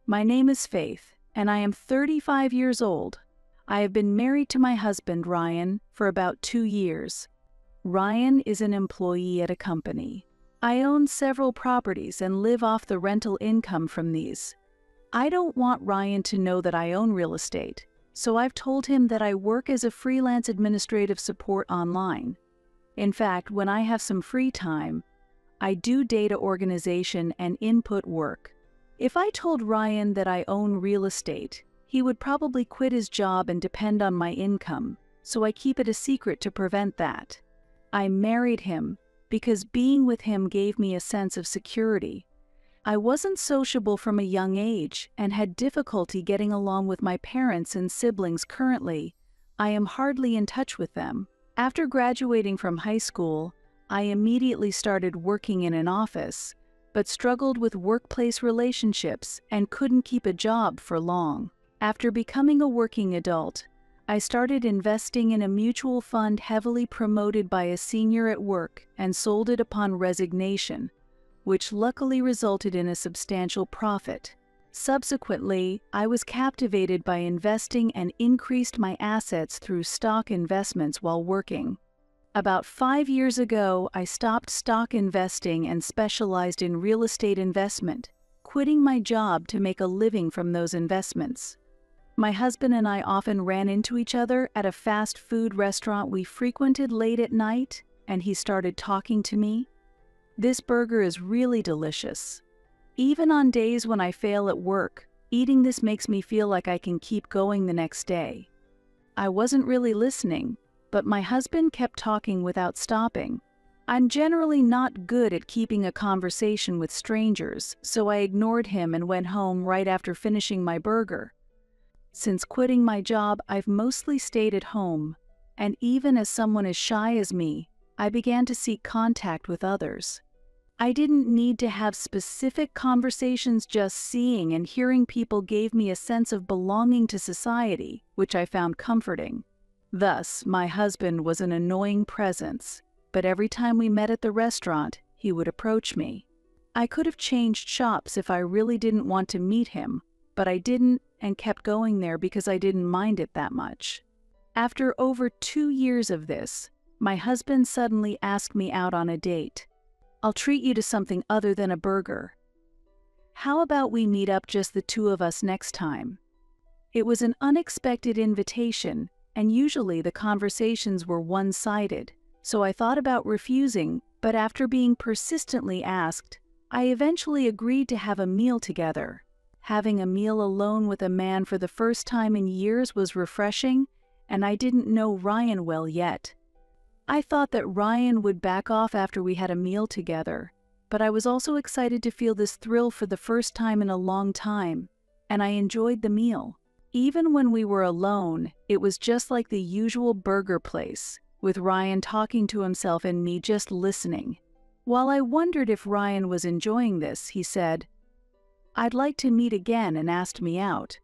My name is Faith, and I am 35 years old. I have been married to my husband, Ryan, for about 2 years. Ryan is an employee at a company. I own several properties and live off the rental income from these. I don't want Ryan to know that I own real estate, so I've told him that I work as a freelance administrative support online. In fact, when I have some free time, I do data organization and input work. If I told Ryan that I own real estate, he would probably quit his job and depend on my income, so I keep it a secret to prevent that. I married him because being with him gave me a sense of security. I wasn't sociable from a young age and had difficulty getting along with my parents and siblings. Currently, I am hardly in touch with them. After graduating from high school, I immediately started working in an office, but struggled with workplace relationships and couldn't keep a job for long. After becoming a working adult, I started investing in a mutual fund heavily promoted by a senior at work and sold it upon resignation, which luckily resulted in a substantial profit. Subsequently, I was captivated by investing and increased my assets through stock investments while working. About 5 years ago, I stopped stock investing and specialized in real estate investment, quitting my job to make a living from those investments. My husband and I often ran into each other at a fast food restaurant we frequented late at night, and he started talking to me. "This burger is really delicious. Even on days when I fail at work, eating this makes me feel like I can keep going the next day." I wasn't really listening, but my husband kept talking without stopping. I'm generally not good at keeping a conversation with strangers, so I ignored him and went home right after finishing my burger. Since quitting my job, I've mostly stayed at home, and even as someone as shy as me, I began to seek contact with others. I didn't need to have specific conversations. Just seeing and hearing people gave me a sense of belonging to society, which I found comforting. Thus, my husband was an annoying presence, but every time we met at the restaurant, he would approach me. I could have changed shops if I really didn't want to meet him, but I didn't and kept going there because I didn't mind it that much. After over 2 years of this, my husband suddenly asked me out on a date. "I'll treat you to something other than a burger. How about we meet up, just the two of us, next time?" It was an unexpected invitation, and usually the conversations were one-sided, so I thought about refusing, but after being persistently asked, I eventually agreed to have a meal together. Having a meal alone with a man for the first time in years was refreshing, and I didn't know Ryan well yet. I thought that Ryan would back off after we had a meal together, but I was also excited to feel this thrill for the first time in a long time, and I enjoyed the meal. Even when we were alone, it was just like the usual burger place, with Ryan talking to himself and me just listening. While I wondered if Ryan was enjoying this, he said, "I'd like to meet again," and asked me out.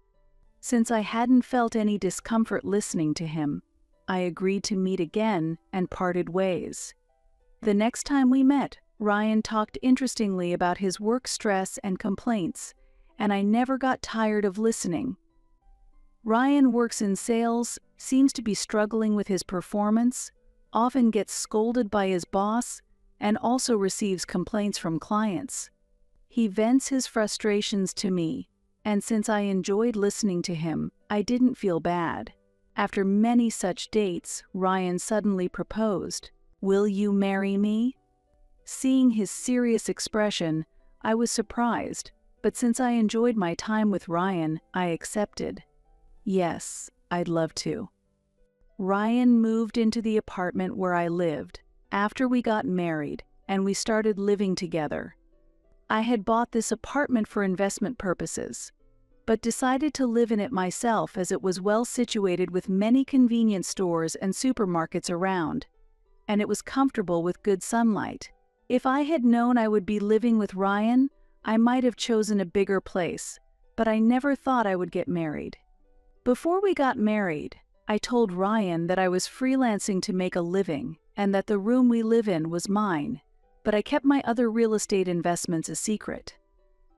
Since I hadn't felt any discomfort listening to him, I agreed to meet again and parted ways. The next time we met, Ryan talked interestingly about his work stress and complaints, and I never got tired of listening. Ryan works in sales, seems to be struggling with his performance, often gets scolded by his boss, and also receives complaints from clients. He vents his frustrations to me, and since I enjoyed listening to him, I didn't feel bad. After many such dates, Ryan suddenly proposed, "Will you marry me?" Seeing his serious expression, I was surprised, but since I enjoyed my time with Ryan, I accepted. Yes, I'd love to. Ryan moved into the apartment where I lived after we got married, and we started living together. I had bought this apartment for investment purposes, but decided to live in it myself as it was well situated with many convenience stores and supermarkets around, and it was comfortable with good sunlight. If I had known I would be living with Ryan, I might have chosen a bigger place, but I never thought I would get married. Before we got married, I told Ryan that I was freelancing to make a living and that the room we live in was mine, but I kept my other real estate investments a secret.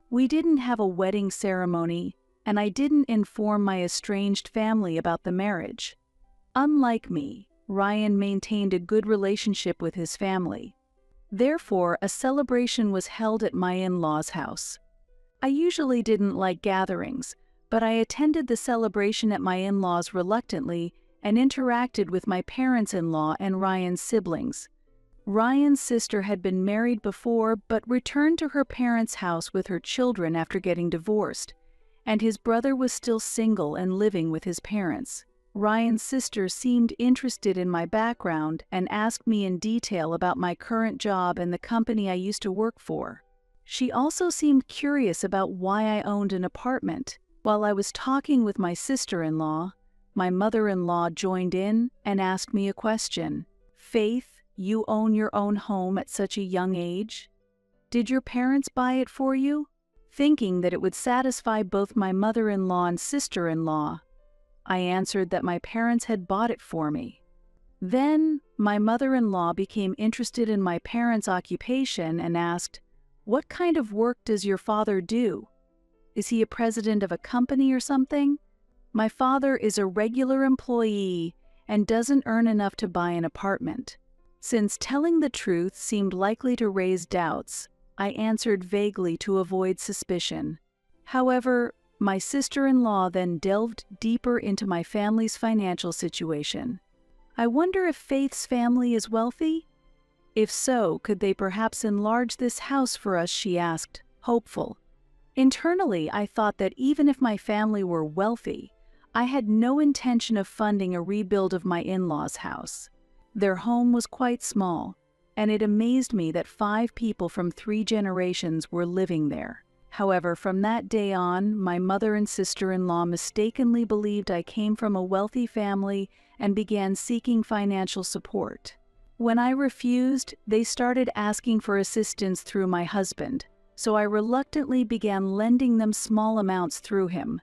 We didn't have a wedding ceremony, and I didn't inform my estranged family about the marriage. Unlike me, Ryan maintained a good relationship with his family. Therefore, a celebration was held at my in-laws' house. I usually didn't like gatherings, but I attended the celebration at my in-laws reluctantly and interacted with my parents-in-law and Ryan's siblings. Ryan's sister had been married before but returned to her parents' house with her children after getting divorced, and his brother was still single and living with his parents. Ryan's sister seemed interested in my background and asked me in detail about my current job and the company I used to work for. She also seemed curious about why I owned an apartment. While I was talking with my sister-in-law, my mother-in-law joined in and asked me a question. "Faith, you own your own home at such a young age? Did your parents buy it for you?" Thinking that it would satisfy both my mother-in-law and sister-in-law, I answered that my parents had bought it for me. Then, my mother-in-law became interested in my parents' occupation and asked, "What kind of work does your father do? Is he a president of a company or something?" "My father is a regular employee and doesn't earn enough to buy an apartment." Since telling the truth seemed likely to raise doubts, I answered vaguely to avoid suspicion. However, my sister-in-law then delved deeper into my family's financial situation. "I wonder if Faith's family is wealthy? If so, could they perhaps enlarge this house for us?" she asked, hopeful. Internally, I thought that even if my family were wealthy, I had no intention of funding a rebuild of my in-laws' house. Their home was quite small, and it amazed me that 5 people from 3 generations were living there. However, from that day on, my mother and sister-in-law mistakenly believed I came from a wealthy family and began seeking financial support. When I refused, they started asking for assistance through my husband, so I reluctantly began lending them small amounts through him.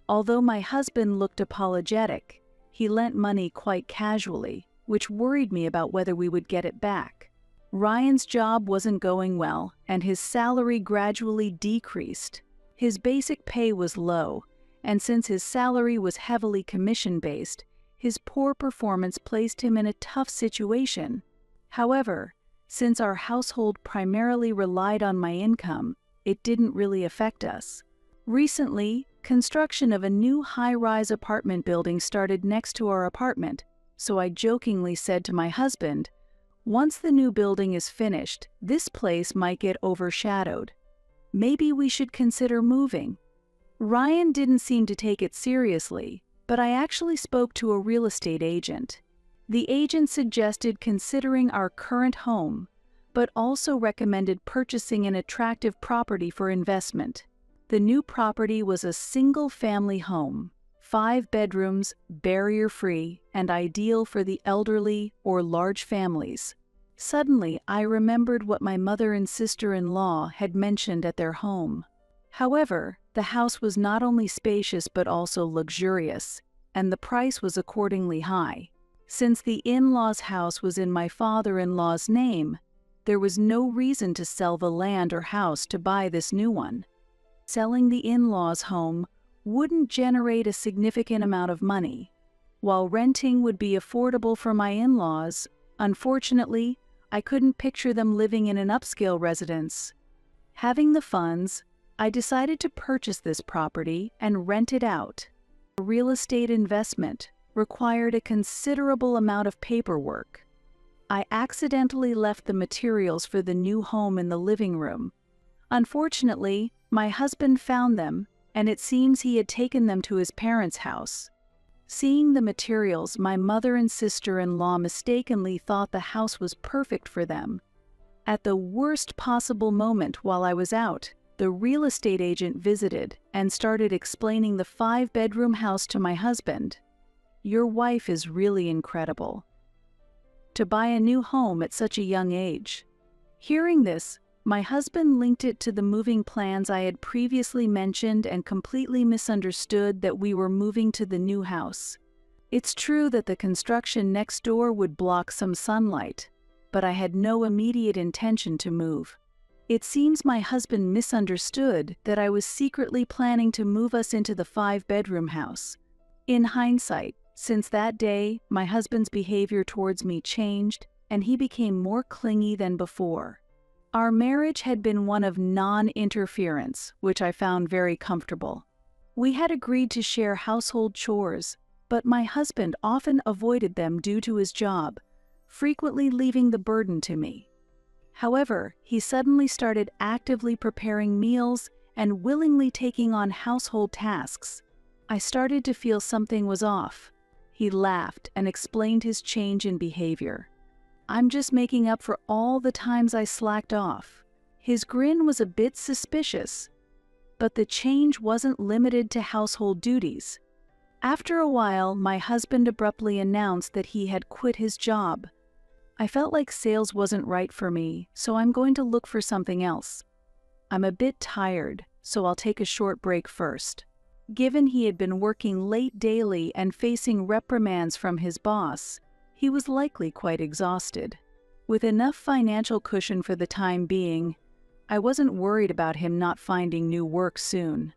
Although my husband looked apologetic, he lent money quite casually, which worried me about whether we would get it back. Ryan's job wasn't going well, and his salary gradually decreased. His basic pay was low, and since his salary was heavily commission-based, his poor performance placed him in a tough situation. However, since our household primarily relied on my income, it didn't really affect us. Recently, construction of a new high-rise apartment building started next to our apartment, so I jokingly said to my husband, "Once the new building is finished, this place might get overshadowed. Maybe we should consider moving." Ryan didn't seem to take it seriously, but I actually spoke to a real estate agent. The agent suggested considering our current home, but also recommended purchasing an attractive property for investment. The new property was a single-family home, 5 bedrooms, barrier-free, and ideal for the elderly or large families. Suddenly, I remembered what my mother and sister-in-law had mentioned at their home. However, the house was not only spacious but also luxurious, and the price was accordingly high. Since the in-laws' house was in my father-in-law's name, there was no reason to sell the land or house to buy this new one. Selling the in-laws' home wouldn't generate a significant amount of money, while renting would be affordable for my in-laws. Unfortunately, I couldn't picture them living in an upscale residence. Having the funds, I decided to purchase this property and rent it out. A real estate investment required a considerable amount of paperwork. I accidentally left the materials for the new home in the living room. Unfortunately, my husband found them, and it seems he had taken them to his parents' house. Seeing the materials, my mother and sister-in-law mistakenly thought the house was perfect for them. At the worst possible moment while I was out, the real estate agent visited and started explaining the 5-bedroom house to my husband. "Your wife is really incredible. To buy a new home at such a young age." Hearing this, my husband linked it to the moving plans I had previously mentioned and completely misunderstood that we were moving to the new house. It's true that the construction next door would block some sunlight, but I had no immediate intention to move. It seems my husband misunderstood that I was secretly planning to move us into the 5-bedroom house. In hindsight, since that day, my husband's behavior towards me changed, and he became more clingy than before. Our marriage had been one of non-interference, which I found very comfortable. We had agreed to share household chores, but my husband often avoided them due to his job, frequently leaving the burden to me. However, he suddenly started actively preparing meals and willingly taking on household tasks. I started to feel something was off. He laughed and explained his change in behavior. "I'm just making up for all the times I slacked off." His grin was a bit suspicious, but the change wasn't limited to household duties. After a while, my husband abruptly announced that he had quit his job. I felt like sales wasn't right for me, so I'm going to look for something else. "I'm a bit tired, so I'll take a short break first." Given he had been working late daily and facing reprimands from his boss, he was likely quite exhausted. With enough financial cushion for the time being, I wasn't worried about him not finding new work soon.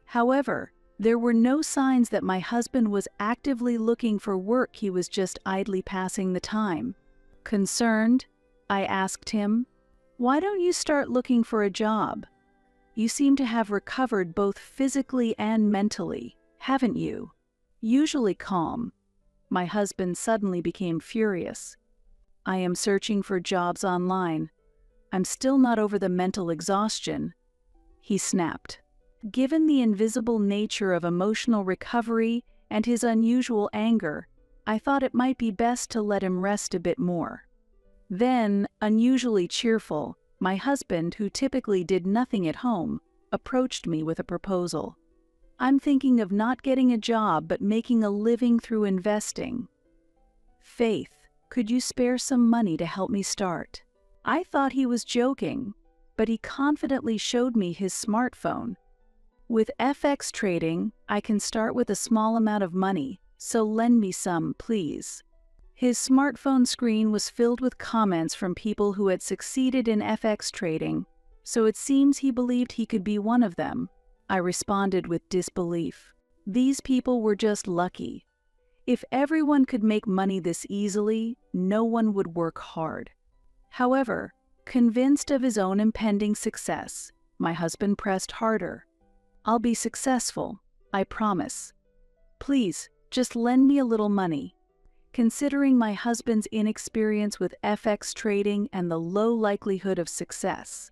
However, there were no signs that my husband was actively looking for work. He was just idly passing the time. Concerned, I asked him, "Why don't you start looking for a job? You seem to have recovered both physically and mentally, haven't you?" Usually calm, my husband suddenly became furious. "I am searching for jobs online. I'm still not over the mental exhaustion," he snapped. Given the invisible nature of emotional recovery and his unusual anger, I thought it might be best to let him rest a bit more. Then, unusually cheerful, my husband, who typically did nothing at home, approached me with a proposal. "I'm thinking of not getting a job but making a living through investing. Faith, could you spare some money to help me start?" I thought he was joking, but he confidently showed me his smartphone. "With FX trading, I can start with a small amount of money, so lend me some, please." His smartphone screen was filled with comments from people who had succeeded in FX trading, so it seems he believed he could be one of them. I responded with disbelief. These people were just lucky. If everyone could make money this easily, no one would work hard. However, convinced of his own impending success, my husband pressed harder. "I'll be successful, I promise. Please, just lend me a little money." Considering my husband's inexperience with FX trading and the low likelihood of success,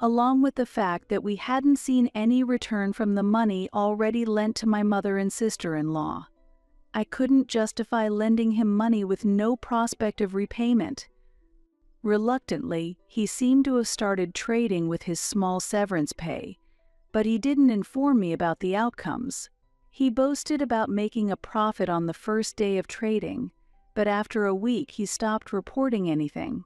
along with the fact that we hadn't seen any return from the money already lent to my mother and sister-in-law, I couldn't justify lending him money with no prospect of repayment. Reluctantly, he seemed to have started trading with his small severance pay, but he didn't inform me about the outcomes. He boasted about making a profit on the first day of trading, but after a week he stopped reporting anything.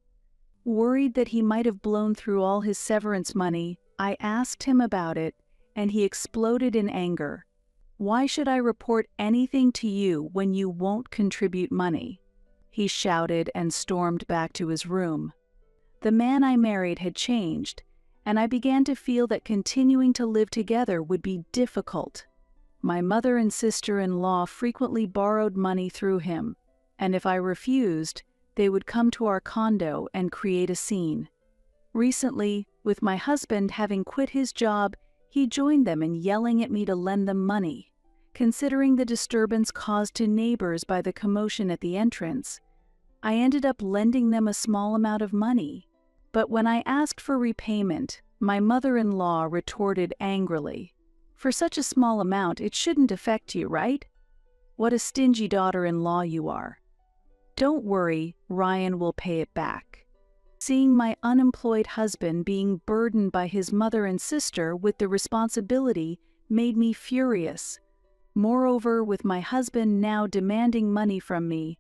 Worried that he might have blown through all his severance money, I asked him about it, and he exploded in anger. "Why should I report anything to you when you won't contribute money?" he shouted and stormed back to his room. The man I married had changed, and I began to feel that continuing to live together would be difficult. My mother and sister-in-law frequently borrowed money through him, and if I refused, they would come to our condo and create a scene. Recently, with my husband having quit his job, he joined them in yelling at me to lend them money. Considering the disturbance caused to neighbors by the commotion at the entrance, I ended up lending them a small amount of money. But when I asked for repayment, my mother-in-law retorted angrily, "For such a small amount, it shouldn't affect you, right? What a stingy daughter-in-law you are. Don't worry, Ryan will pay it back." Seeing my unemployed husband being burdened by his mother and sister with the responsibility made me furious. Moreover, with my husband now demanding money from me,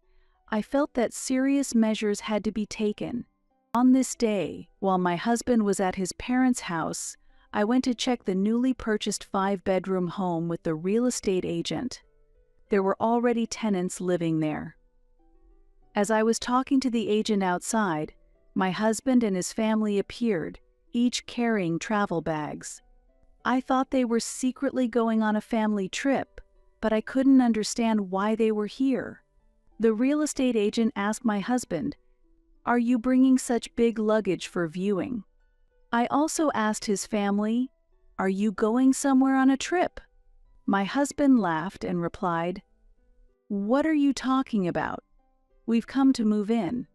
I felt that serious measures had to be taken. On this day, while my husband was at his parents' house, I went to check the newly purchased 5-bedroom home with the real estate agent. There were already tenants living there. As I was talking to the agent outside, my husband and his family appeared, each carrying travel bags. I thought they were secretly going on a family trip, but I couldn't understand why they were here. The real estate agent asked my husband, "Are you bringing such big luggage for viewing?" I also asked his family, "Are you going somewhere on a trip?" My husband laughed and replied, "What are you talking about? We've come to move in."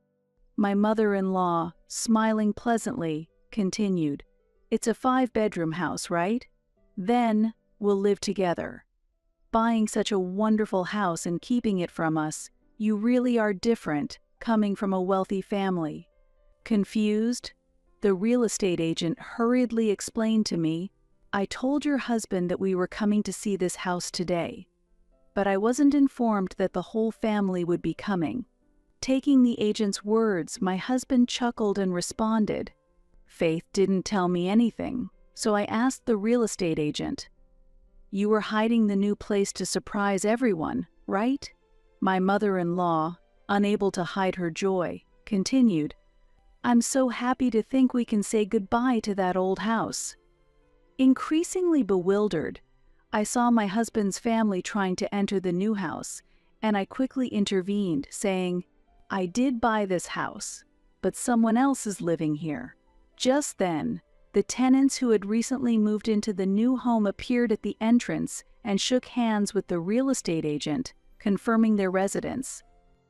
My mother-in-law, smiling pleasantly, continued, "It's a 5-bedroom house, right? Then we'll live together. Buying such a wonderful house and keeping it from us, you really are different, coming from a wealthy family." Confused, the real estate agent hurriedly explained to me, "I told your husband that we were coming to see this house today, but I wasn't informed that the whole family would be coming." Taking the agent's words, my husband chuckled and responded, "Faith didn't tell me anything." So I asked the real estate agent, "You were hiding the new place to surprise everyone, right?" My mother-in-law, unable to hide her joy, continued, "I'm so happy to think we can say goodbye to that old house." Increasingly bewildered, I saw my husband's family trying to enter the new house, and I quickly intervened, saying, "I did buy this house, but someone else is living here." Just then, the tenants who had recently moved into the new home appeared at the entrance and shook hands with the real estate agent, confirming their residence.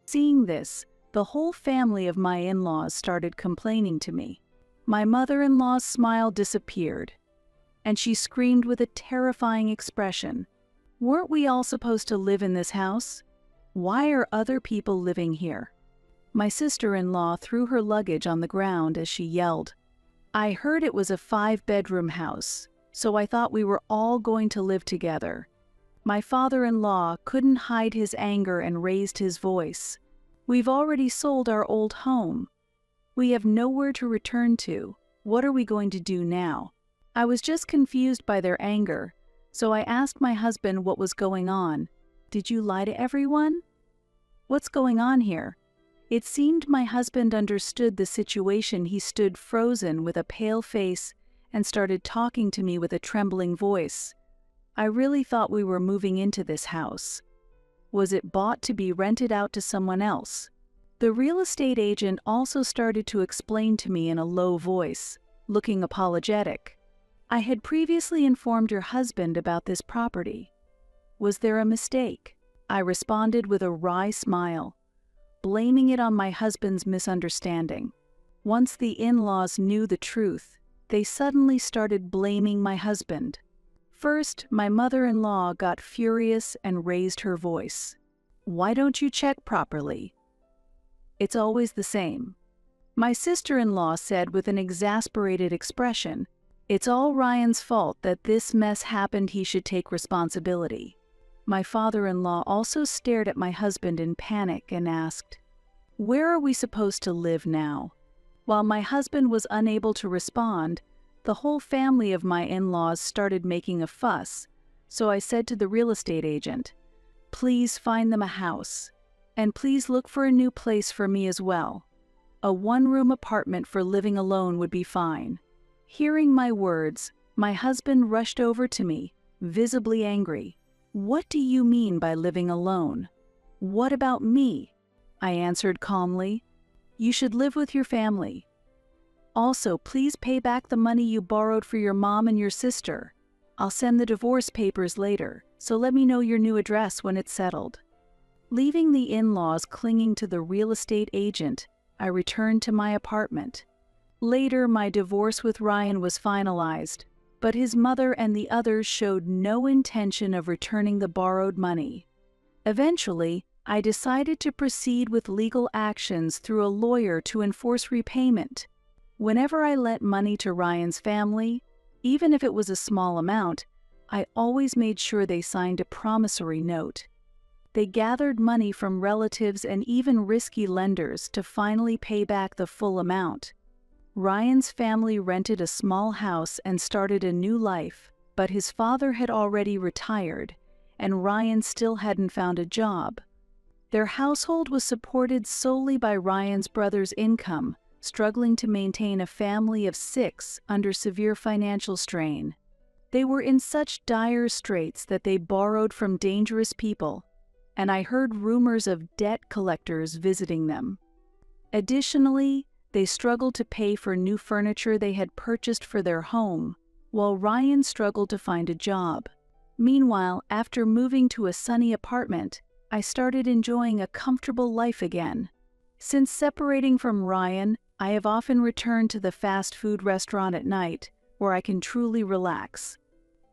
Seeing this, the whole family of my in-laws started complaining to me. My mother-in-law's smile disappeared, and she screamed with a terrifying expression, "Weren't we all supposed to live in this house? Why are other people living here?" My sister-in-law threw her luggage on the ground as she yelled, "I heard it was a 5-bedroom house, so I thought we were all going to live together." My father-in-law couldn't hide his anger and raised his voice, "We've already sold our old home. We have nowhere to return to. What are we going to do now?" I was just confused by their anger, so I asked my husband what was going on. "Did you lie to everyone? What's going on here?" It seemed my husband understood the situation. He stood frozen with a pale face and started talking to me with a trembling voice. "I really thought we were moving into this house. Was it bought to be rented out to someone else?" The real estate agent also started to explain to me in a low voice, looking apologetic. "I had previously informed your husband about this property. Was there a mistake?" I responded with a wry smile, blaming it on my husband's misunderstanding. Once the in-laws knew the truth, they suddenly started blaming my husband. First, my mother-in-law got furious and raised her voice. "Why don't you check properly? It's always the same." My sister-in-law said with an exasperated expression, "It's all Ryan's fault that this mess happened. He should take responsibility." My father-in-law also stared at my husband in panic and asked, "Where are we supposed to live now?" While my husband was unable to respond, the whole family of my in-laws started making a fuss, so I said to the real estate agent, "Please find them a house, and please look for a new place for me as well. A 1-room apartment for living alone would be fine." Hearing my words, my husband rushed over to me, visibly angry. "What do you mean by living alone? What about me?" I answered calmly, "You should live with your family. Also, please pay back the money you borrowed for your mom and your sister. I'll send the divorce papers later, so let me know your new address when it's settled." Leaving the in-laws clinging to the real estate agent, I returned to my apartment. Later, my divorce with Ryan was finalized, but his mother and the others showed no intention of returning the borrowed money. Eventually, I decided to proceed with legal actions through a lawyer to enforce repayment. Whenever I lent money to Ryan's family, even if it was a small amount, I always made sure they signed a promissory note. They gathered money from relatives and even risky lenders to finally pay back the full amount. Ryan's family rented a small house and started a new life, but his father had already retired, and Ryan still hadn't found a job. Their household was supported solely by Ryan's brother's income, struggling to maintain a family of 6 under severe financial strain. They were in such dire straits that they borrowed from dangerous people, and I heard rumors of debt collectors visiting them. Additionally, they struggled to pay for new furniture they had purchased for their home, while Ryan struggled to find a job. Meanwhile, after moving to a sunny apartment, I started enjoying a comfortable life again. Since separating from Ryan, I have often returned to the fast food restaurant at night, where I can truly relax.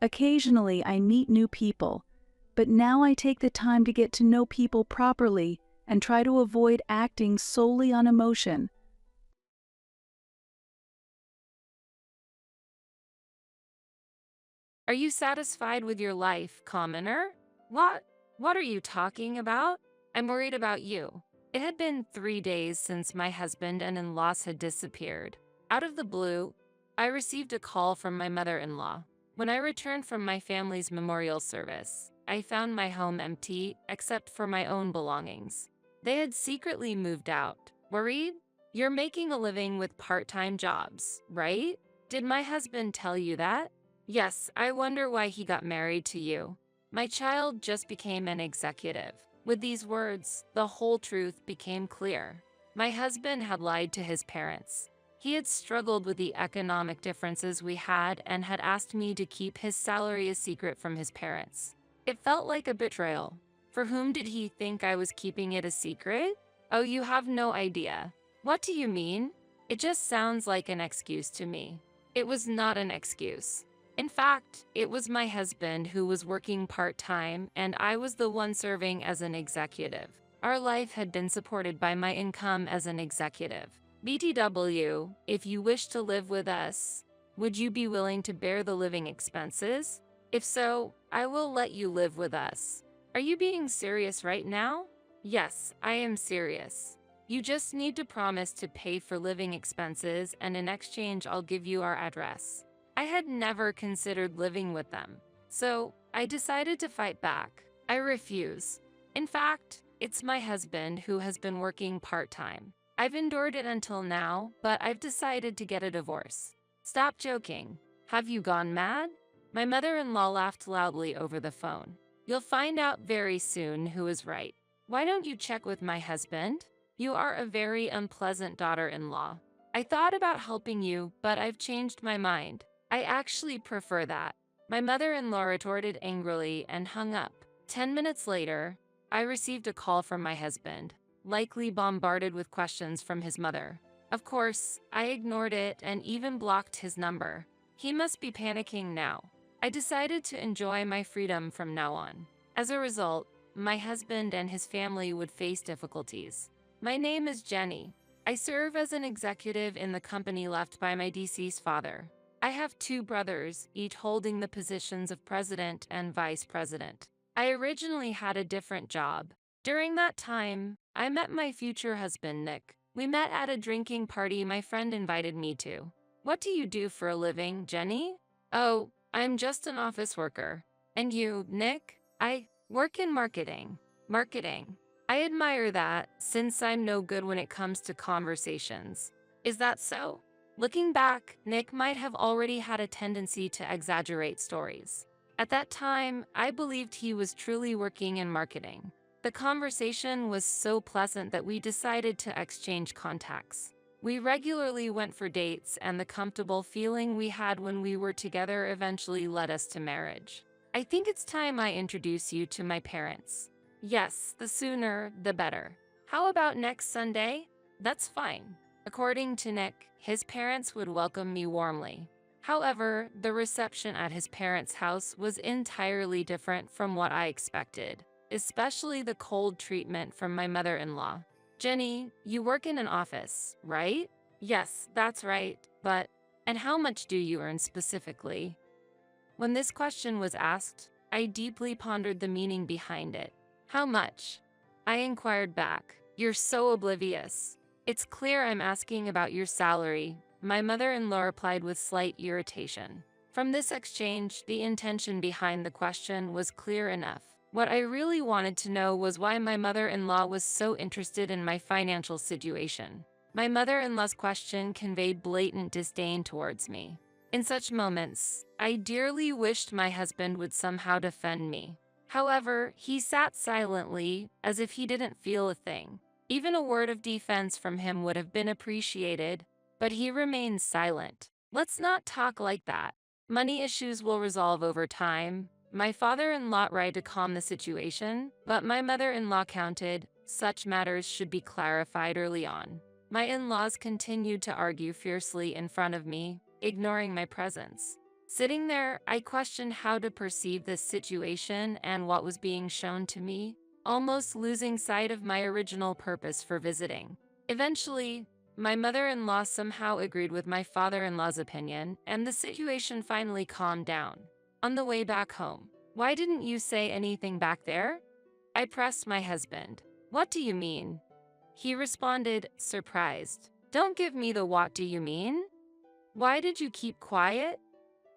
Occasionally, I meet new people, but now I take the time to get to know people properly and try to avoid acting solely on emotion. Are you satisfied with your life, commoner? What? What are you talking about? I'm worried about you. It had been 3 days since my husband and in-laws had disappeared. Out of the blue, I received a call from my mother-in-law. When I returned from my family's memorial service, I found my home empty except for my own belongings. They had secretly moved out. Worried? You're making a living with part-time jobs, right? Did my husband tell you that? Yes, I wonder why he got married to you. My child just became an executive. With these words, the whole truth became clear. My husband had lied to his parents. He had struggled with the economic differences we had and had asked me to keep his salary a secret from his parents. It felt like a betrayal. For whom did he think I was keeping it a secret? Oh, you have no idea. What do you mean? It just sounds like an excuse to me. It was not an excuse. In fact, it was my husband who was working part-time and I was the one serving as an executive. Our life had been supported by my income as an executive. BTW, if you wish to live with us, would you be willing to bear the living expenses? If so, I will let you live with us. Are you being serious right now? Yes, I am serious. You just need to promise to pay for living expenses and in exchange I'll give you our address. I had never considered living with them, so I decided to fight back. I refuse. In fact, it's my husband who has been working part-time. I've endured it until now, but I've decided to get a divorce. Stop joking. Have you gone mad? My mother-in-law laughed loudly over the phone. You'll find out very soon who is right. Why don't you check with my husband? You are a very unpleasant daughter-in-law. I thought about helping you, but I've changed my mind. I actually prefer that. My mother-in-law retorted angrily and hung up. 10 minutes later, I received a call from my husband, likely bombarded with questions from his mother. Of course, I ignored it and even blocked his number. He must be panicking now. I decided to enjoy my freedom from now on. As a result, my husband and his family would face difficulties. My name is Jenny. I serve as an executive in the company left by my deceased father. I have 2 brothers, each holding the positions of president and vice president. I originally had a different job. During that time, I met my future husband, Nick. We met at a drinking party my friend invited me to. What do you do for a living, Jenny? Oh, I'm just an office worker. And you, Nick? I work in marketing. Marketing. I admire that, since I'm no good when it comes to conversations. Is that so? Looking back, Nick might have already had a tendency to exaggerate stories. At that time, I believed he was truly working in marketing. The conversation was so pleasant that we decided to exchange contacts. We regularly went for dates, and the comfortable feeling we had when we were together eventually led us to marriage. I think it's time I introduce you to my parents. Yes, the sooner, the better. How about next Sunday? That's fine. According to Nick, his parents would welcome me warmly. However, the reception at his parents' house was entirely different from what I expected, especially the cold treatment from my mother-in-law. Jenny, you work in an office, right? Yes, that's right, but... And how much do you earn specifically? When this question was asked, I deeply pondered the meaning behind it. How much? I inquired back. You're so oblivious. It's clear I'm asking about your salary, my mother-in-law replied with slight irritation. From this exchange, the intention behind the question was clear enough. What I really wanted to know was why my mother-in-law was so interested in my financial situation. My mother-in-law's question conveyed blatant disdain towards me. In such moments, I dearly wished my husband would somehow defend me. However, he sat silently, as if he didn't feel a thing. Even a word of defense from him would have been appreciated, but he remained silent. Let's not talk like that. Money issues will resolve over time. My father-in-law tried to calm the situation, but my mother-in-law countered, such matters should be clarified early on. My in-laws continued to argue fiercely in front of me, ignoring my presence. Sitting there, I questioned how to perceive this situation and what was being shown to me, almost losing sight of my original purpose for visiting. Eventually, my mother-in-law somehow agreed with my father-in-law's opinion, and the situation finally calmed down. On the way back home, "Why didn't you say anything back there?" I pressed my husband. "What do you mean?" He responded, surprised. "Don't give me the what do you mean? Why did you keep quiet?"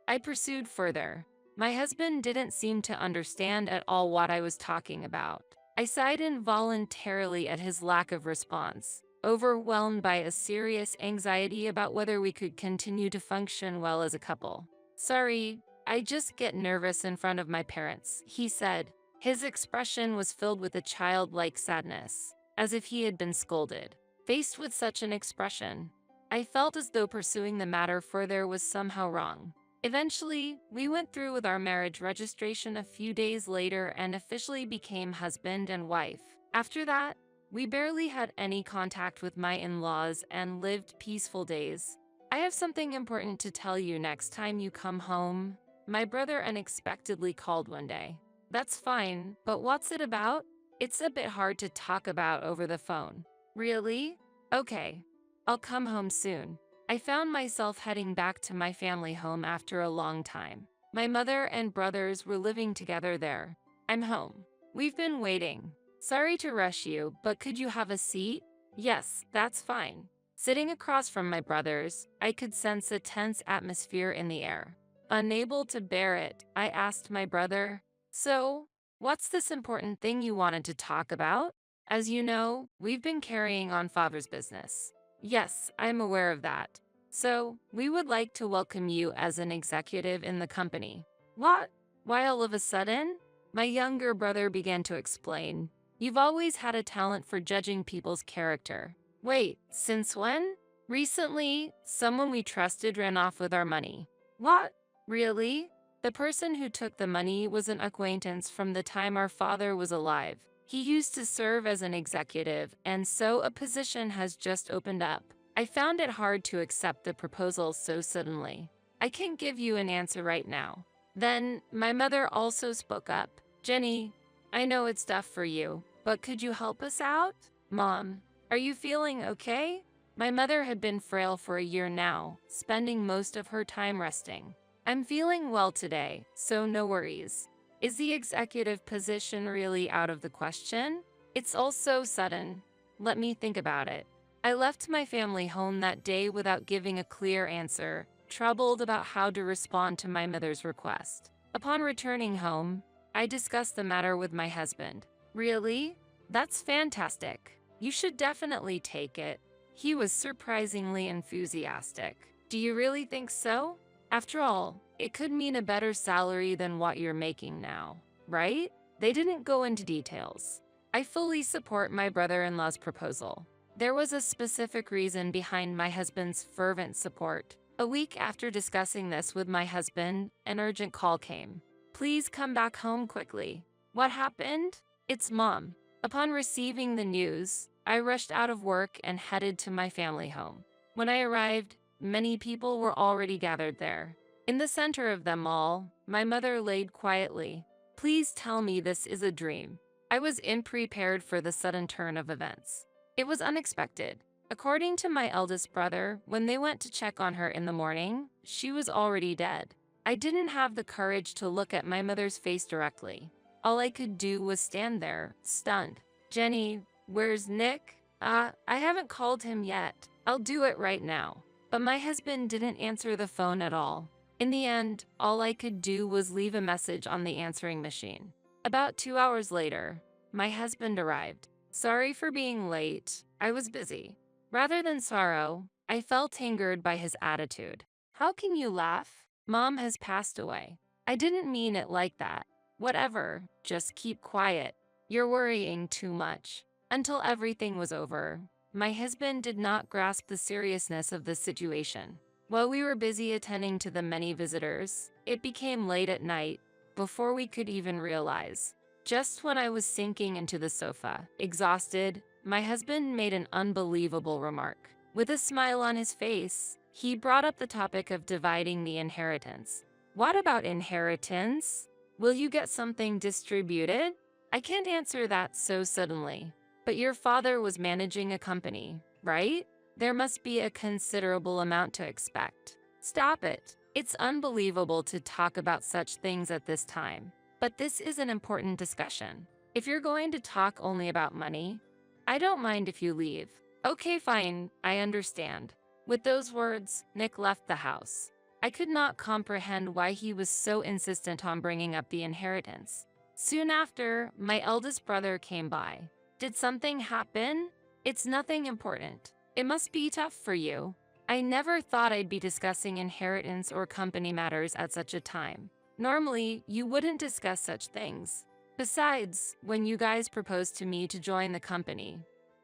I pursued further. My husband didn't seem to understand at all what I was talking about. I sighed involuntarily at his lack of response, overwhelmed by a serious anxiety about whether we could continue to function well as a couple. "Sorry, I just get nervous in front of my parents," he said. His expression was filled with a childlike sadness, as if he had been scolded. Faced with such an expression, I felt as though pursuing the matter further was somehow wrong. Eventually, we went through with our marriage registration a few days later and officially became husband and wife. After that, we barely had any contact with my in-laws and lived peaceful days. "I have something important to tell you next time you come home," my brother unexpectedly called one day. "That's fine, but what's it about?" "It's a bit hard to talk about over the phone." "Really? Okay. I'll come home soon." I found myself heading back to my family home after a long time. My mother and brothers were living together there. "I'm home. We've been waiting. Sorry to rush you, but could you have a seat?" "Yes, that's fine." Sitting across from my brothers, I could sense a tense atmosphere in the air. Unable to bear it, I asked my brother, "So, what's this important thing you wanted to talk about?" "As you know, we've been carrying on father's business." "Yes, I'm aware of that. So, we would like to welcome you as an executive in the company." "What? Why all of a sudden?" My younger brother began to explain. "You've always had a talent for judging people's character." "Wait, since when?" "Recently, someone we trusted ran off with our money." "What? Really?" "The person who took the money was an acquaintance from the time our father was alive. He used to serve as an executive, and so a position has just opened up." I found it hard to accept the proposal so suddenly. "I can't give you an answer right now." Then, my mother also spoke up. "Jenny, I know it's tough for you, but could you help us out?" "Mom, are you feeling okay?" My mother had been frail for a year now, spending most of her time resting. "I'm feeling well today, so no worries." "Is the executive position really out of the question?" "It's all so sudden. Let me think about it." I left my family home that day without giving a clear answer, troubled about how to respond to my mother's request. Upon returning home, I discussed the matter with my husband. "Really? That's fantastic. You should definitely take it." He was surprisingly enthusiastic. "Do you really think so? After all, it could mean a better salary than what you're making now, right?" They didn't go into details. I fully support my brother-in-law's proposal. There was a specific reason behind my husband's fervent support. A week after discussing this with my husband, an urgent call came. "Please come back home quickly." "What happened?" "It's Mom." Upon receiving the news, I rushed out of work and headed to my family home. When I arrived, many people were already gathered there. In the center of them all, my mother laid quietly. "Please tell me this is a dream." I was unprepared for the sudden turn of events. It was unexpected. According to my eldest brother, when they went to check on her in the morning, she was already dead. I didn't have the courage to look at my mother's face directly. All I could do was stand there, stunned. "Jenny, where's Nick?" I haven't called him yet. I'll do it right now." But my husband didn't answer the phone at all. In the end, all I could do was leave a message on the answering machine. About 2 hours later, my husband arrived. "Sorry for being late. I was busy." Rather than sorrow, I felt angered by his attitude. How can you laugh? Mom has passed away. I didn't mean it like that. Whatever, just keep quiet. You're worrying too much. Until everything was over, my husband did not grasp the seriousness of the situation. While we were busy attending to the many visitors, it became late at night before we could even realize. Just when I was sinking into the sofa, exhausted, my husband made an unbelievable remark. With a smile on his face, he brought up the topic of dividing the inheritance. What about inheritance? Will you get something distributed? I can't answer that so suddenly. But your father was managing a company, right? There must be a considerable amount to expect. Stop it. It's unbelievable to talk about such things at this time. But this is an important discussion. If you're going to talk only about money, I don't mind if you leave. Okay, fine, I understand. With those words, Nick left the house. I could not comprehend why he was so insistent on bringing up the inheritance. Soon after, my eldest brother came by. Did something happen? It's nothing important. It must be tough for you. I never thought I'd be discussing inheritance or company matters at such a time. Normally, you wouldn't discuss such things. Besides, when you guys proposed to me to join the company,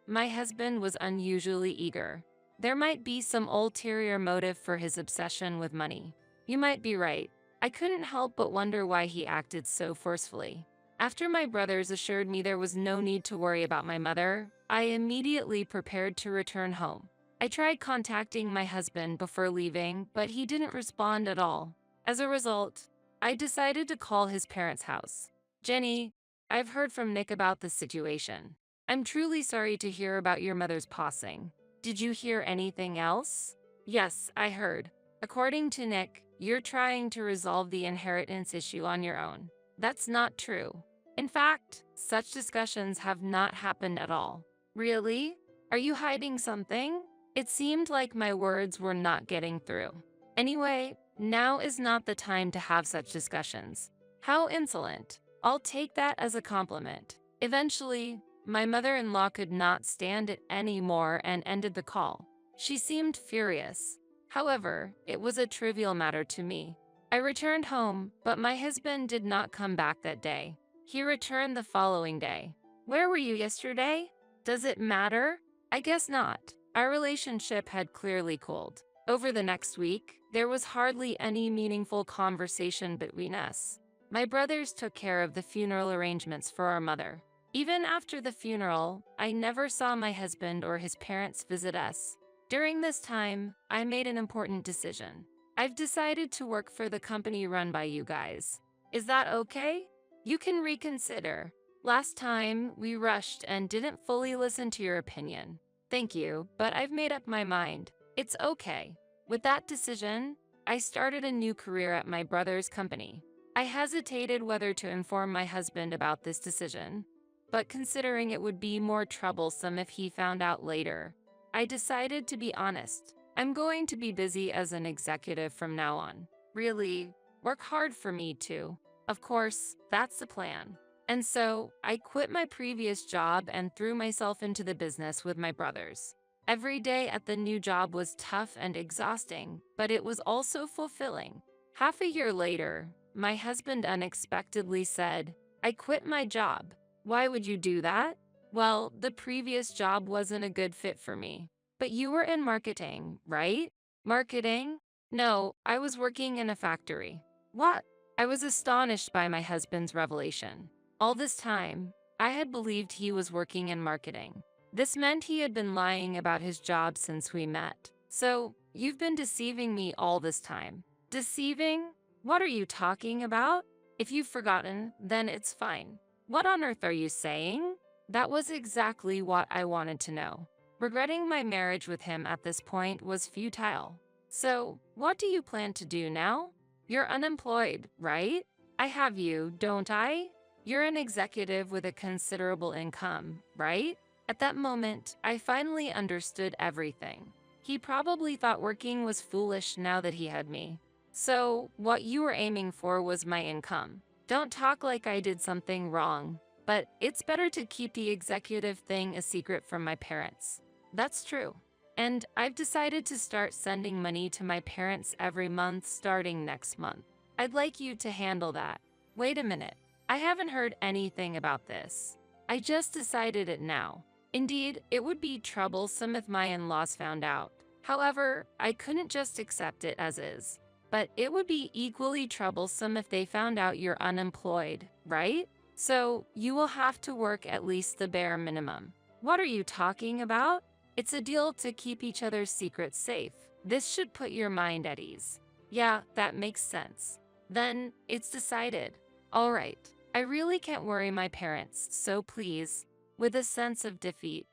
my husband was unusually eager. There might be some ulterior motive for his obsession with money. You might be right. I couldn't help but wonder why he acted so forcefully. After my brothers assured me there was no need to worry about my mother, I immediately prepared to return home. I tried contacting my husband before leaving, but he didn't respond at all. As a result, I decided to call his parents' house. Jenny, I've heard from Nick about the situation. I'm truly sorry to hear about your mother's passing. Did you hear anything else? Yes, I heard. According to Nick, you're trying to resolve the inheritance issue on your own. That's not true. In fact, such discussions have not happened at all. Really? Are you hiding something? It seemed like my words were not getting through. Anyway, now is not the time to have such discussions. How insolent. I'll take that as a compliment. Eventually, my mother-in-law could not stand it anymore and ended the call. She seemed furious. However, it was a trivial matter to me. I returned home, but my husband did not come back that day. He returned the following day. Where were you yesterday? Does it matter? I guess not. Our relationship had clearly cooled. Over the next week, there was hardly any meaningful conversation between us. My brothers took care of the funeral arrangements for our mother. Even after the funeral, I never saw my husband or his parents visit us. During this time, I made an important decision. I've decided to work for the company run by you guys. Is that okay? You can reconsider. Last time, we rushed and didn't fully listen to your opinion. Thank you, but I've made up my mind. It's okay. With that decision, I started a new career at my brother's company. I hesitated whether to inform my husband about this decision, but considering it would be more troublesome if he found out later, I decided to be honest. I'm going to be busy as an executive from now on. Really, work hard for me too. Of course, that's the plan. And so, I quit my previous job and threw myself into the business with my brothers. Every day at the new job was tough and exhausting, but it was also fulfilling. Half a year later, my husband unexpectedly said, "I quit my job." Why would you do that? Well, the previous job wasn't a good fit for me. But you were in marketing, right? Marketing? No, I was working in a factory. What? I was astonished by my husband's revelation. All this time, I had believed he was working in marketing. This meant he had been lying about his job since we met. So, you've been deceiving me all this time. Deceiving? What are you talking about? If you've forgotten, then it's fine. What on earth are you saying? That was exactly what I wanted to know. Regretting my marriage with him at this point was futile. So, what do you plan to do now? You're unemployed, right? I have you, don't I? You're an executive with a considerable income, right? At that moment, I finally understood everything. He probably thought working was foolish now that he had me. So, what you were aiming for was my income. Don't talk like I did something wrong, but it's better to keep the executive thing a secret from my parents. That's true. and I've decided to start sending money to my parents every month starting next month. I'd like you to handle that. Wait a minute. I haven't heard anything about this. I just decided it now. Indeed, it would be troublesome if my in-laws found out. However, I couldn't just accept it as is. But it would be equally troublesome if they found out you're unemployed, right? So you will have to work at least the bare minimum. What are you talking about? It's a deal to keep each other's secrets safe. This should put your mind at ease. Yeah, that makes sense. Then it's decided. All right, I really can't worry my parents, so please. With a sense of defeat,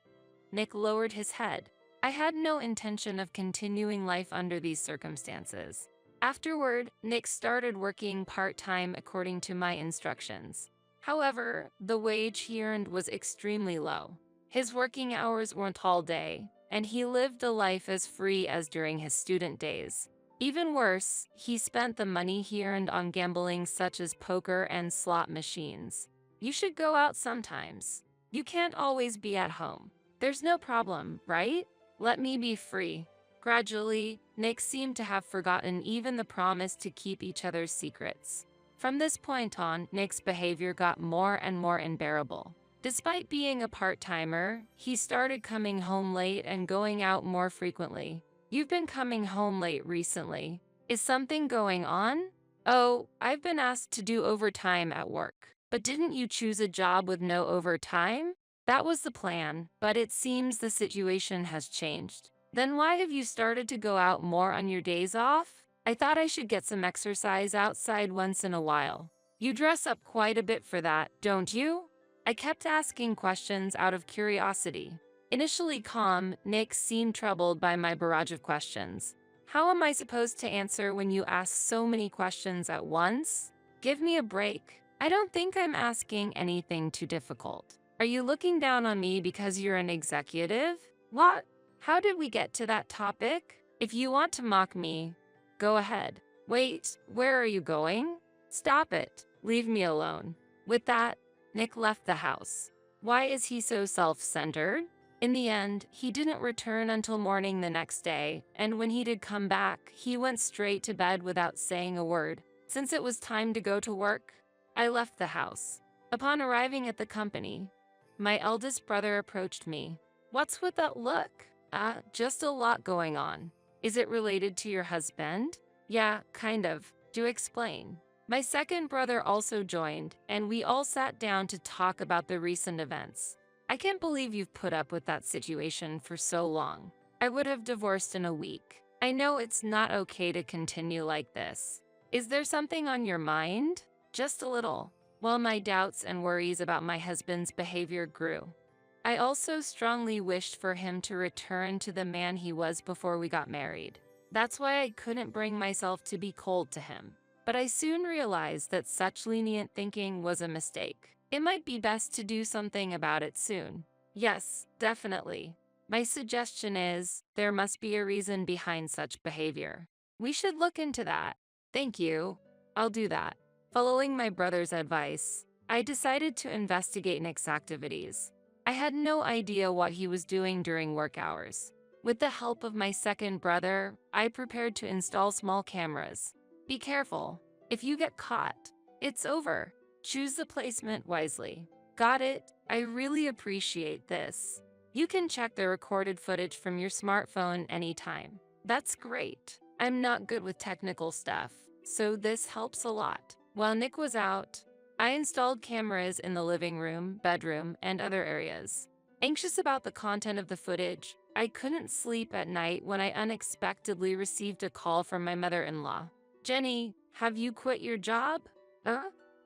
Nick lowered his head. I had no intention of continuing life under these circumstances. Afterward, Nick started working part-time according to my instructions. However, the wage he earned was extremely low. His working hours weren't all day, and he lived a life as free as during his student days. Even worse, he spent the money he earned on gambling such as poker and slot machines. You should go out sometimes. You can't always be at home. There's no problem, right? Let me be free. Gradually, Nick seemed to have forgotten even the promise to keep each other's secrets. From this point on, Nick's behavior got more and more unbearable. Despite being a part-timer, he started coming home late and going out more frequently. You've been coming home late recently. Is something going on? Oh, I've been asked to do overtime at work. But didn't you choose a job with no overtime? That was the plan, but it seems the situation has changed. Then why have you started to go out more on your days off? I thought I should get some exercise outside once in a while. You dress up quite a bit for that, don't you? I kept asking questions out of curiosity. Initially calm, Nick seemed troubled by my barrage of questions. How am I supposed to answer when you ask so many questions at once? Give me a break. I don't think I'm asking anything too difficult. Are you looking down on me because you're an executive? What? How did we get to that topic? If you want to mock me, go ahead. Wait, where are you going? Stop it. Leave me alone. With that, Nick left the house. Why is he so self-centered? In the end, he didn't return until morning the next day, and when he did come back, he went straight to bed without saying a word. Since it was time to go to work, I left the house. Upon arriving at the company, my eldest brother approached me. What's with that look? Just a lot going on. Is it related to your husband? Yeah, kind of. Do explain. My second brother also joined, and we all sat down to talk about the recent events. I can't believe you've put up with that situation for so long. I would have divorced in a week. I know it's not okay to continue like this. Is there something on your mind? Just a little. While my doubts and worries about my husband's behavior grew, I also strongly wished for him to return to the man he was before we got married. That's why I couldn't bring myself to be cold to him. But I soon realized that such lenient thinking was a mistake. It might be best to do something about it soon. Yes, definitely. My suggestion is, there must be a reason behind such behavior. We should look into that. Thank you. I'll do that. Following my brother's advice, I decided to investigate Nick's activities. I had no idea what he was doing during work hours. With the help of my second brother, I prepared to install small cameras. Be careful. If you get caught, it's over. Choose the placement wisely. Got it? I really appreciate this. You can check the recorded footage from your smartphone anytime. That's great. I'm not good with technical stuff, so this helps a lot. While Nick was out, I installed cameras in the living room, bedroom, and other areas. Anxious about the content of the footage, I couldn't sleep at night when I unexpectedly received a call from my mother-in-law. Jenny, have you quit your job?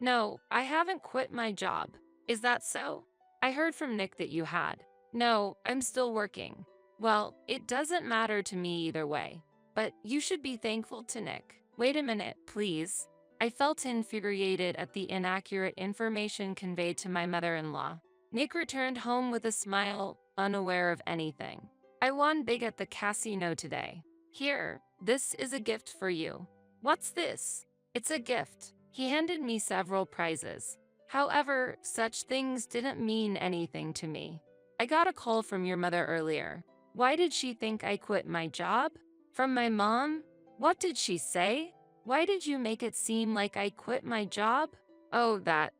No, I haven't quit my job. Is that so? I heard from Nick that you had. No, I'm still working. Well, it doesn't matter to me either way, but you should be thankful to Nick. Wait a minute, please. I felt infuriated at the inaccurate information conveyed to my mother-in-law. Nick returned home with a smile, unaware of anything. I won big at the casino today. Here, this is a gift for you. What's this? It's a gift. He handed me several prizes. However, such things didn't mean anything to me. I got a call from your mother earlier. Why did she think I quit my job? From my mom? What did she say? Why did you make it seem like I quit my job? Oh, that.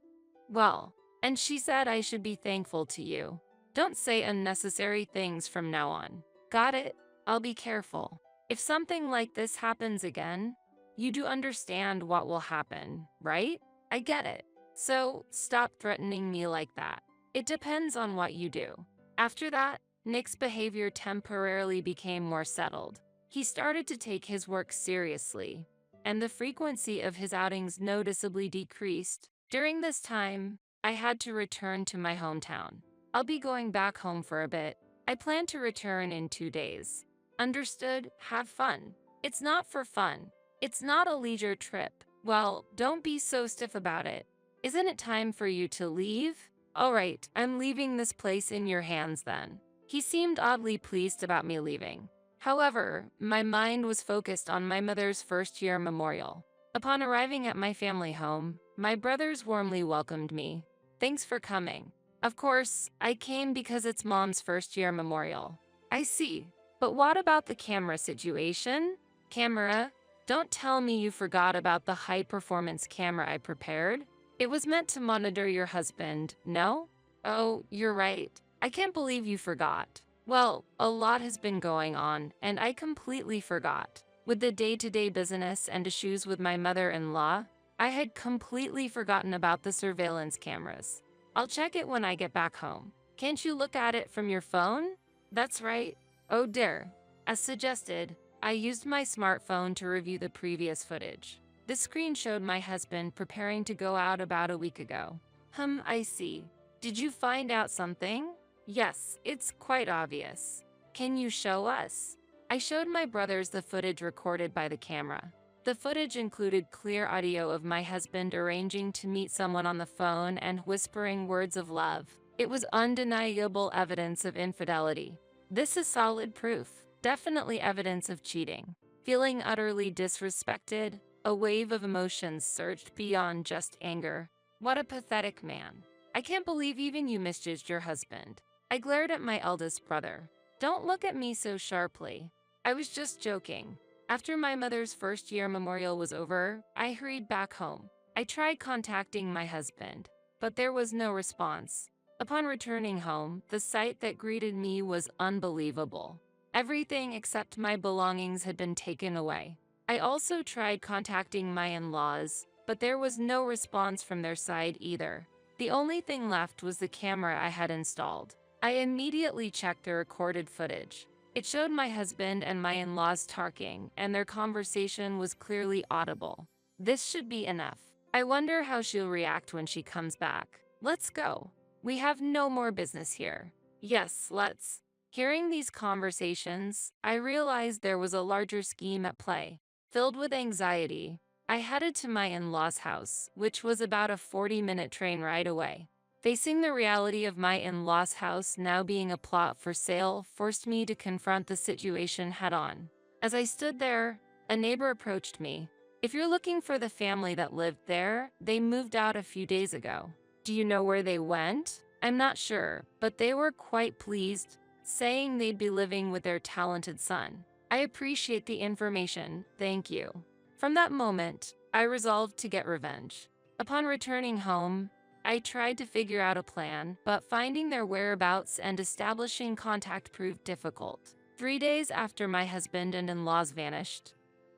Well, and she said I should be thankful to you. Don't say unnecessary things from now on. Got it? I'll be careful. If something like this happens again, you do understand what will happen, right? I get it. So stop threatening me like that. It depends on what you do. After that, Nick's behavior temporarily became more settled. He started to take his work seriously, and the frequency of his outings noticeably decreased. During this time, I had to return to my hometown. I'll be going back home for a bit. I plan to return in 2 days. Understood? Have fun. It's not for fun. It's not a leisure trip. Well, don't be so stiff about it. Isn't it time for you to leave? All right, I'm leaving this place in your hands then. He seemed oddly pleased about me leaving. However, my mind was focused on my mother's first-year memorial. Upon arriving at my family home, my brothers warmly welcomed me. Thanks for coming. Of course, I came because it's Mom's first-year memorial. I see. But what about the camera situation? Camera? Don't tell me you forgot about the high-performance camera I prepared. It was meant to monitor your husband, no? Oh, you're right. I can't believe you forgot. Well, a lot has been going on, and I completely forgot. With the day-to-day business and issues with my mother-in-law, I had completely forgotten about the surveillance cameras. I'll check it when I get back home. Can't you look at it from your phone? That's right. Oh dear. As suggested, I used my smartphone to review the previous footage. The screen showed my husband preparing to go out about a week ago. I see. Did you find out something? Yes, it's quite obvious. Can you show us? I showed my brothers the footage recorded by the camera. The footage included clear audio of my husband arranging to meet someone on the phone and whispering words of love. It was undeniable evidence of infidelity. This is solid proof, definitely evidence of cheating. Feeling utterly disrespected, a wave of emotions surged beyond just anger. What a pathetic man. I can't believe even you misjudged your husband. I glared at my eldest brother. Don't look at me so sharply. I was just joking. After my mother's first-year memorial was over, I hurried back home. I tried contacting my husband, but there was no response. Upon returning home, the sight that greeted me was unbelievable. Everything except my belongings had been taken away. I also tried contacting my in-laws, but there was no response from their side either. The only thing left was the camera I had installed. I immediately checked the recorded footage. It showed my husband and my in-laws talking, and their conversation was clearly audible. This should be enough. I wonder how she'll react when she comes back. Let's go. We have no more business here. Yes, let's. Hearing these conversations, I realized there was a larger scheme at play. Filled with anxiety, I headed to my in-laws' house, which was about a 40-minute train ride away. Facing the reality of my in-laws' house now being a plot for sale forced me to confront the situation head-on. As I stood there, a neighbor approached me. If you're looking for the family that lived there, they moved out a few days ago. Do you know where they went? I'm not sure, but they were quite pleased, saying they'd be living with their talented son. I appreciate the information, thank you. From that moment, I resolved to get revenge. Upon returning home, I tried to figure out a plan, but finding their whereabouts and establishing contact proved difficult. 3 days after my husband and in-laws vanished,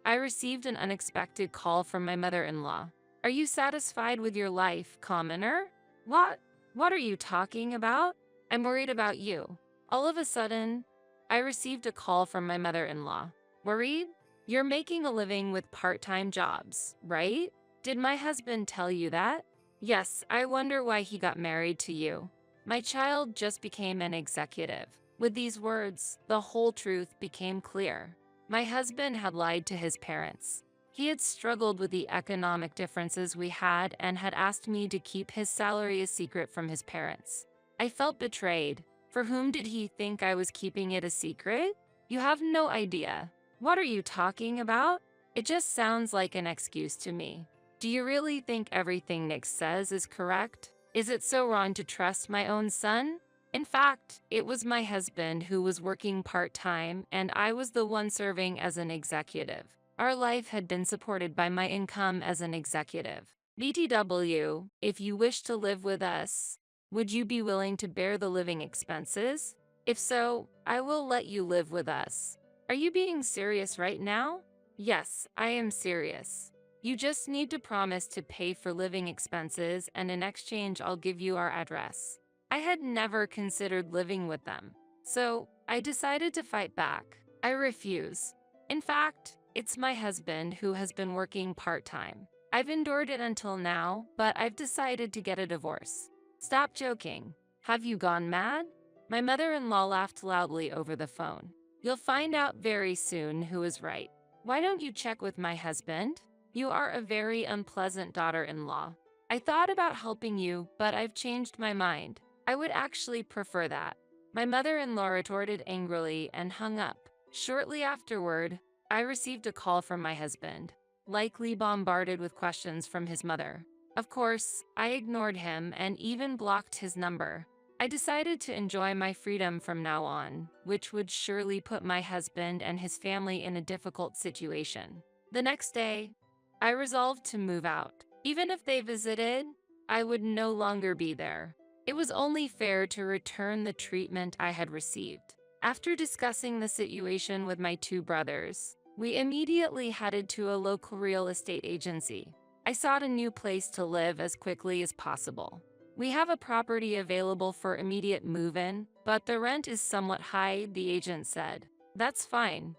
I received an unexpected call from my mother-in-law. Are you satisfied with your life, commoner? What? What are you talking about? I'm worried about you. All of a sudden, I received a call from my mother-in-law. Worried? You're making a living with part-time jobs, right? Did my husband tell you that? Yes, I wonder why he got married to you. My child just became an executive. With these words, the whole truth became clear. My husband had lied to his parents. He had struggled with the economic differences we had and had asked me to keep his salary a secret from his parents. I felt betrayed. For whom did he think I was keeping it a secret? You have no idea. What are you talking about? It just sounds like an excuse to me. Do you really think everything Nick says is correct? Is it so wrong to trust my own son? In fact, it was my husband who was working part-time and I was the one serving as an executive. Our life had been supported by my income as an executive. BTW, if you wish to live with us, would you be willing to bear the living expenses? If so, I will let you live with us. Are you being serious right now? Yes, I am serious. You just need to promise to pay for living expenses and in exchange I'll give you our address. I had never considered living with them, so I decided to fight back. I refuse. In fact, it's my husband who has been working part-time. I've endured it until now, but I've decided to get a divorce. Stop joking. Have you gone mad? My mother-in-law laughed loudly over the phone. You'll find out very soon who is right. Why don't you check with my husband? You are a very unpleasant daughter-in-law. I thought about helping you, but I've changed my mind. I would actually prefer that. My mother-in-law retorted angrily and hung up. Shortly afterward, I received a call from my husband, likely bombarded with questions from his mother. Of course, I ignored him and even blocked his number. I decided to enjoy my freedom from now on, which would surely put my husband and his family in a difficult situation. The next day, I resolved to move out. Even if they visited, I would no longer be there. It was only fair to return the treatment I had received. After discussing the situation with my two brothers, we immediately headed to a local real estate agency. I sought a new place to live as quickly as possible. We have a property available for immediate move-in, but the rent is somewhat high, the agent said. That's fine.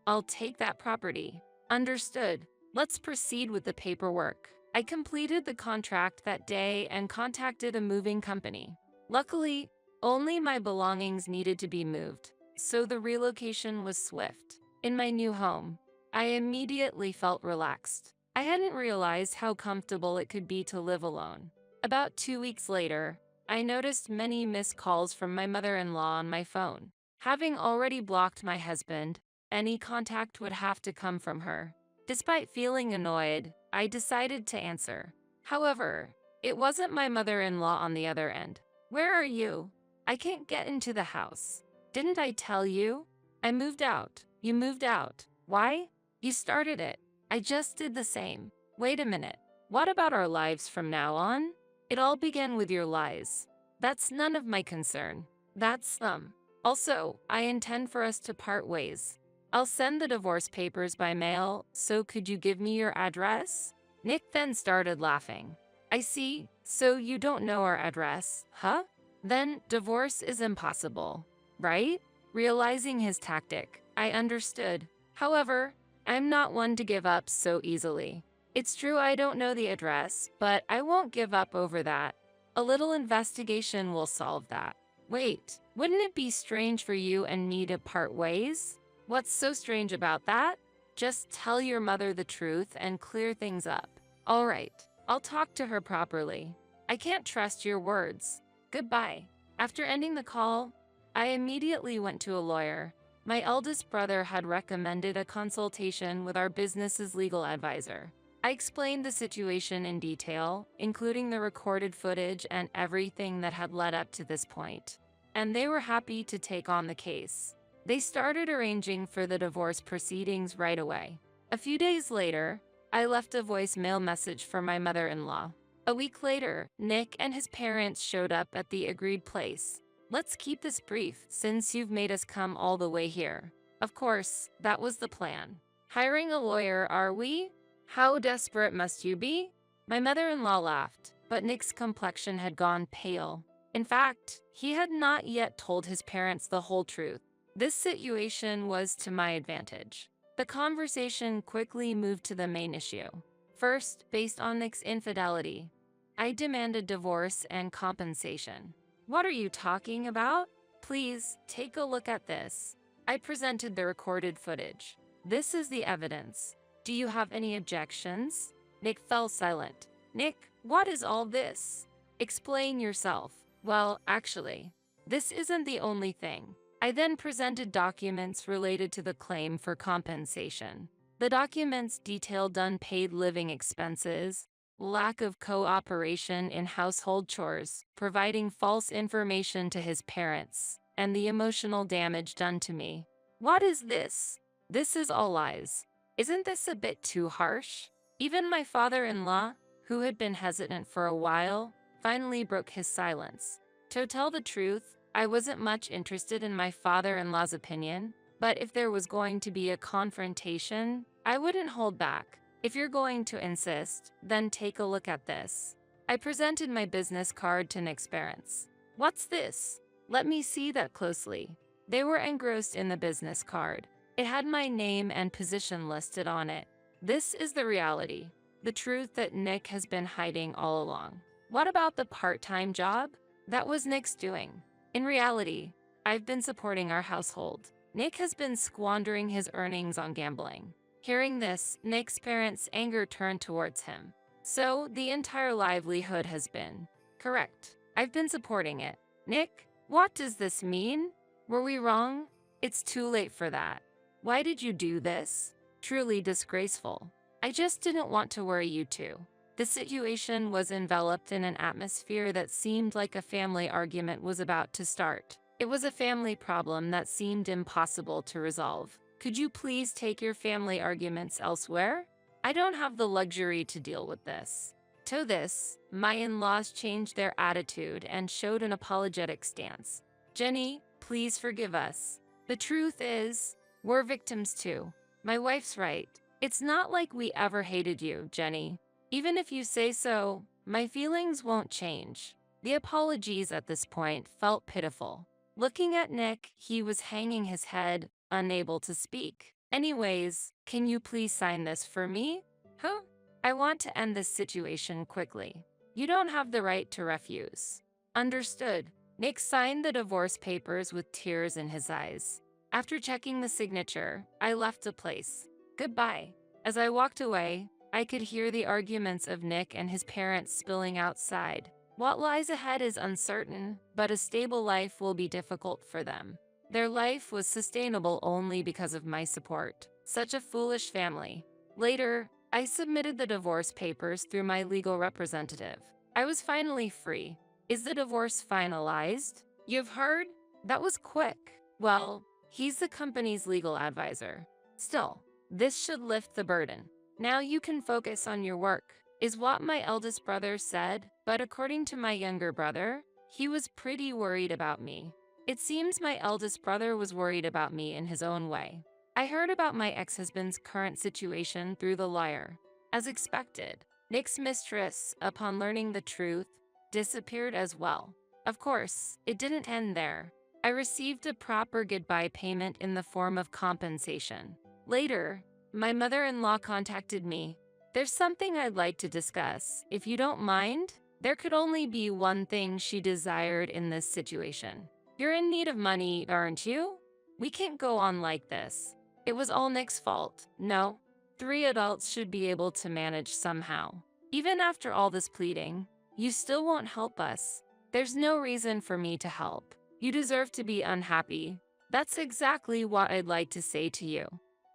I'll take that property. Understood. Let's proceed with the paperwork. I completed the contract that day and contacted a moving company. Luckily, only my belongings needed to be moved, so the relocation was swift. In my new home, I immediately felt relaxed. I hadn't realized how comfortable it could be to live alone. About 2 weeks later, I noticed many missed calls from my mother-in-law on my phone. Having already blocked my husband, any contact would have to come from her. Despite feeling annoyed, I decided to answer. However, it wasn't my mother-in-law on the other end. Where are you? I can't get into the house. Didn't I tell you? I moved out. You moved out. Why? You started it. I just did the same. Wait a minute. What about our lives from now on? It all began with your lies. That's none of my concern. That's them. Also, I intend for us to part ways. I'll send the divorce papers by mail, so could you give me your address? Nick then started laughing. I see, so you don't know our address, huh? Then divorce is impossible, right? Realizing his tactic, I understood. However, I'm not one to give up so easily. It's true I don't know the address, but I won't give up over that. A little investigation will solve that. Wait, wouldn't it be strange for you and me to part ways? What's so strange about that? Just tell your mother the truth and clear things up. All right, I'll talk to her properly. I can't trust your words. Goodbye. After ending the call, I immediately went to a lawyer. My eldest brother had recommended a consultation with our business's legal advisor. I explained the situation in detail, including the recorded footage and everything that had led up to this point. And they were happy to take on the case. They started arranging for the divorce proceedings right away. A few days later, I left a voicemail message for my mother-in-law. A week later, Nick and his parents showed up at the agreed place. Let's keep this brief, since you've made us come all the way here. Of course, that was the plan. Hiring a lawyer, are we? How desperate must you be? My mother-in-law laughed, but Nick's complexion had gone pale. In fact, he had not yet told his parents the whole truth. This situation was to my advantage. The conversation quickly moved to the main issue. First, based on Nick's infidelity, I demanded divorce and compensation. What are you talking about? Please, take a look at this. I presented the recorded footage. This is the evidence. Do you have any objections? Nick fell silent. Nick, what is all this? Explain yourself. Well, actually, this isn't the only thing. I then presented documents related to the claim for compensation. The documents detailed unpaid living expenses, lack of cooperation in household chores, providing false information to his parents, and the emotional damage done to me. What is this? This is all lies. Isn't this a bit too harsh? Even my father-in-law, who had been hesitant for a while, finally broke his silence. To tell the truth, I wasn't much interested in my father-in-law's opinion, but if there was going to be a confrontation, I wouldn't hold back. If you're going to insist, then take a look at this. I presented my business card to Nick's parents. What's this? Let me see that closely. They were engrossed in the business card. It had my name and position listed on it. This is the reality, the truth that Nick has been hiding all along. What about the part-time job? That was Nick's doing. In reality, I've been supporting our household. Nick has been squandering his earnings on gambling. Hearing this, Nick's parents' anger turned towards him. So, the entire livelihood has been. Correct. I've been supporting it. Nick, what does this mean? Were we wrong? It's too late for that. Why did you do this? Truly disgraceful. I just didn't want to worry you two. The situation was enveloped in an atmosphere that seemed like a family argument was about to start. It was a family problem that seemed impossible to resolve. Could you please take your family arguments elsewhere? I don't have the luxury to deal with this. To this, my in-laws changed their attitude and showed an apologetic stance. Jenny, please forgive us. The truth is, we're victims too. My wife's right. It's not like we ever hated you, Jenny. Even if you say so, my feelings won't change. The apologies at this point felt pitiful. Looking at Nick, he was hanging his head, unable to speak. Anyways, can you please sign this for me? Huh? I want to end this situation quickly. You don't have the right to refuse. Understood. Nick signed the divorce papers with tears in his eyes. After checking the signature, I left the place. Goodbye. As I walked away, I could hear the arguments of Nick and his parents spilling outside. What lies ahead is uncertain, but a stable life will be difficult for them. Their life was sustainable only because of my support. Such a foolish family. Later, I submitted the divorce papers through my legal representative. I was finally free. Is the divorce finalized? You've heard? That was quick. Well, he's the company's legal advisor. Still, this should lift the burden. Now you can focus on your work, is what my eldest brother said, but according to my younger brother, he was pretty worried about me. It seems my eldest brother was worried about me in his own way. I heard about my ex-husband's current situation through the lawyer. As expected, Nick's mistress, upon learning the truth, disappeared as well. Of course, it didn't end there. I received a proper goodbye payment in the form of compensation. Later, my mother-in-law contacted me. There's something I'd like to discuss. If you don't mind, there could only be one thing she desired in this situation. You're in need of money, aren't you? We can't go on like this. It was all Nick's fault. No, 3 adults should be able to manage somehow. Even after all this pleading, you still won't help us. There's no reason for me to help. You deserve to be unhappy. That's exactly what I'd like to say to you.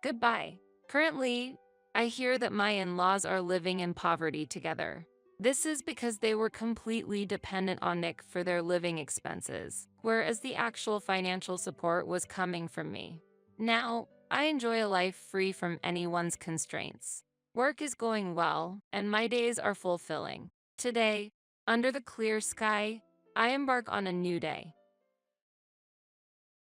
Goodbye. Currently, I hear that my in-laws are living in poverty together. This is because they were completely dependent on Nick for their living expenses, whereas the actual financial support was coming from me. Now, I enjoy a life free from anyone's constraints. Work is going well, and my days are fulfilling. Today, under the clear sky, I embark on a new day.